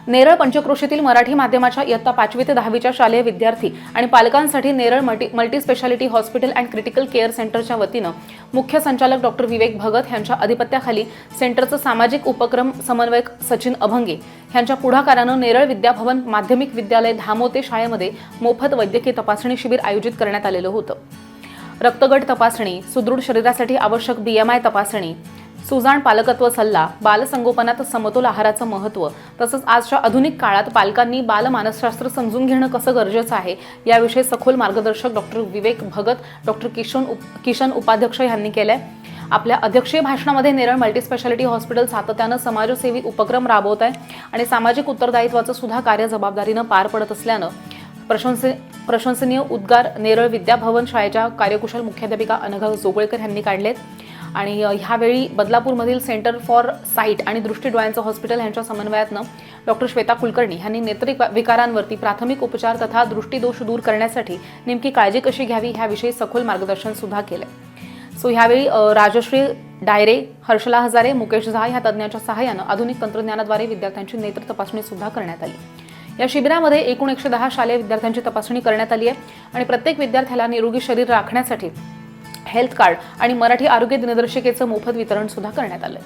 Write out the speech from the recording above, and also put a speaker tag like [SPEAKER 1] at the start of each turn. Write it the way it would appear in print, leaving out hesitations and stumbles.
[SPEAKER 1] नेरळ पंचक्रोशीतील मराठी माध्यमाच्या इयत्ता 5वी ते 10वीच्या शालेय विद्यार्थी आणि पालकांसाठी Neral multi speciality hospital and critical care सेंटरच्या वतीनं मुख्य संचालक डॉक्टर विवेक भगत यांच्या अधिपत्याखाली सेंटरचं सामाजिक उपक्रम समन्वयक सचिन अभंगे यांच्या पुढाकारानं नेरळ विद्याभवन माध्यमिक विद्यालय धामोते शाळेमध्ये मोफत वैद्यकीय तपासणी शिबिर आयोजित करण्यात आलेलं होतं। रक्तगट तपासणी, सुदृढ शरीरासाठी आवश्यक BMI तपासणी, सुजाण पालकत्व सल्ला, बालसंगोपनात समतोल आहाराचं महत्त्व तसंच आजच्या आधुनिक काळात पालकांनी बालमानसशास्त्र समजून घेणं कसं गरजेचं आहे याविषयी सखोल मार्गदर्शक डॉक्टर विवेक भगत, डॉक्टर किशन उपाध्यक्ष यांनी केलंय। आपल्या अध्यक्षीय भाषणामध्ये नेरळ मल्टीस्पेशालिटी हॉस्पिटल सातत्यानं समाजसेवी उपक्रम राबवत आहे आणि सामाजिक उत्तरदायित्वाचं सुद्धा कार्य जबाबदारीनं पार पडत असल्यानं प्रशंसनीय उद्गार नेरळ विद्याभवन शाळेच्या कार्यकुशल मुख्याध्यापिका अनघा जोगळेकर यांनी काढलेत। आणि ह्यावेळी बदलापूरमधील सेंटर फॉर साईट आणि दृष्टिडोळ्यांचं हॉस्पिटल यांच्या समन्वयातनं डॉक्टर श्वेता कुलकर्णी यांनी नेत्रविकारांवरती प्राथमिक उपचार तथा दृष्टिदोष दूर करण्यासाठी नेमकी काळजी कशी घ्यावी ह्याविषयी सखोल मार्गदर्शन सुद्धा केलंय। सो ह्यावेळी राजश्री डायरे, हर्षला हजारे, मुकेश झा ह्या तज्ज्ञांच्या सहाय्यानं आधुनिक तंत्रज्ञानाद्वारे विद्यार्थ्यांची नेत्र तपासणी सुद्धा करण्यात आली। या शिबिरामध्ये एकूण 110 शालेय विद्यार्थ्यांची तपासणी करण्यात आली आहे आणि प्रत्येक विद्यार्थ्याला निरोगी शरीर राखण्यासाठी हेल्थ कार्ड आणि मराठी आरोग्य दिनदर्शिकेचं मोफत वितरण सुद्धा करण्यात आलं।